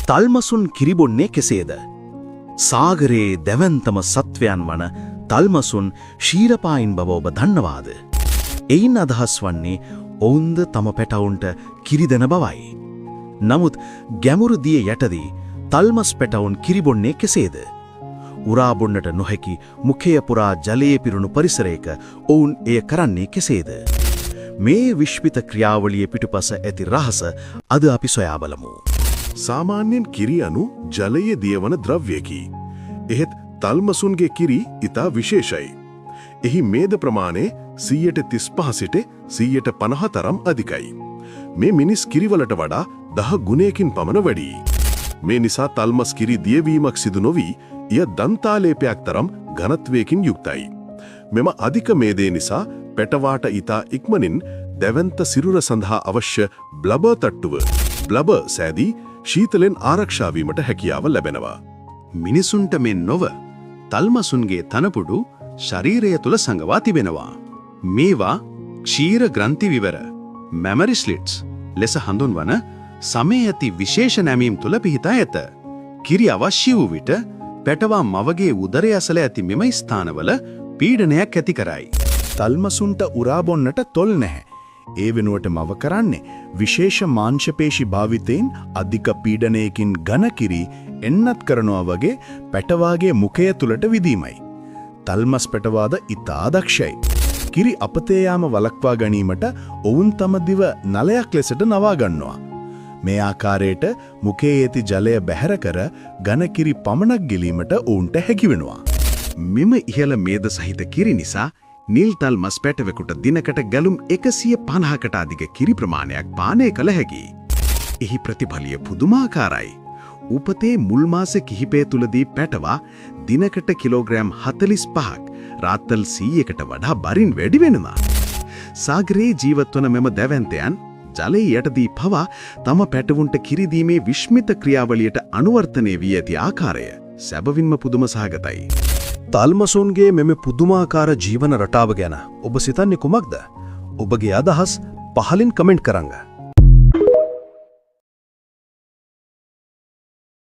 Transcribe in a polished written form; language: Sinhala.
තල්මසුන් කිරිබොන්නේ කෙසේද? සාගරයේ දැවැන්තම සත්වයන් වන තල්මසුන් ශීරපායින් බව ඔබ දන්නවාද? එයින් අදහස් වන්නේ ඔවුන්ද තම පැටවුන්ට කිරි දෙන බවයි. නමුත් ගැමුරු දිය යටදී තල්මස් පැටවුන් කිරිබොන්නේ කෙසේද? උරා බොන්නට නොහැකි මුඛය පුරා ජලයේ පිරුණු පරිසරයක ඔවුන් එය කරන්නේ කෙසේද? මේ විශ්විත ක්‍රියාවලිය පිටුපස ඇති රහස අද අපි සොයා බලමු. සාමාන්‍යයෙන් කිරි අනු ජලයේ දියවන ද්‍රව්‍යයකි. එහෙත් තල්මසුන්ගේ කිරි ඉතා විශේෂයි. එහි මේද ප්‍රමාණය 35 සිට 50 තරම් අධිකයි. මේ මිනිස් කිරිවලට වඩා 10 ගුණයකින් පමණ වැඩි. මේ නිසා තල්මස් කිරි දියවීමක් සිදු නොවී එය දන්තාලේපයක් තරම් ඝනත්වයකින් යුක්තයි. මෙම අධික මේදේ නිසා පැටවාට ඉතා ඉක්මනින් දැවැන්ත සිරුර සඳහා අවශ්‍ය බ්ලබර් තට්ටුව බ්ලබර් සෑදී ශීතලෙන් ආරක්ෂා වීමට හැකියාව ලැබෙනවා. මිනිසුන්ට මෙන් නොව තල්මසුන්ගේ තනපුඩු ශරීරය තුල සංගවා තිබෙනවා. මේවා ක්ෂීර ග්‍රන්ථි විවර මැමරි ස්ලිට්ස් ලෙස හඳුන්වන සමේ ඇති විශේෂ නැමීම් තුල පිහිටා ඇත. කිරි අවශ්‍ය වූ විට පැටවා මවගේ උදරය ඇසල ඇති මෙම ස්ථානවල පීඩනයක් ඇති කරයි. තල්මසුන්ට උරා බොන්නට තොල් නැහැ. ඒ වෙනුවට මව කරන්නේ විශේෂ මාංශපේශි භාවිතයෙන් අධික පීඩනයකින් ඝන කිරි එන්නත් කරනවා වගේ පැටවාගේ මුඛය තුලට විදීමයි. තල්මස් පැටවාද ඉතා දක්ෂයි. කිරි අපතේ යාම වළක්වා ගැනීමට ඔවුන් තම දිව නලයක් ලෙසට නවා ගන්නවා. මේ ආකාරයට මුඛයේ ඇති ජලය බැහැර කර ඝන කිරි පමණක් ගිලීමට ඔවුන්ට හැකි වෙනවා. මෙම ඉහළ මේද සහිත කිරි නිසා නිල් තල්මස් පැටවෙකුට දිනකට ගැලුම් 150කට අධික කිරි ප්‍රමාණයක් පානය කළ හැකියි. එහි ප්‍රතිඵලය පුදුමාකාරයි. උපතේ මුල් මාස කිහිපය තුලදී පැටවා දිනකට කිලෝග්‍රෑම් 45ක් රාත්තල් 100කට වඩා බරින් වැඩි වෙනවා. සාගරයේ ජීවත්වන මෙම දැවැන්තයන් ජලයේ යටදී පවා තම පැටවුන්ට කිරි දීමේ විශ්මිත ක්‍රියාවලියට අනුවර්තනය වී ඇති ආකාරය සැබවින්ම පුදුම සහගතයි. තල්මසුන්ගේ මෙම පුදුමාකාර ජීවන රටාව ගැන ඔබ සිතන්නේ කුමක්ද? ඔබගේ අදහස් පහලින් කමෙන්ට් කරන්න.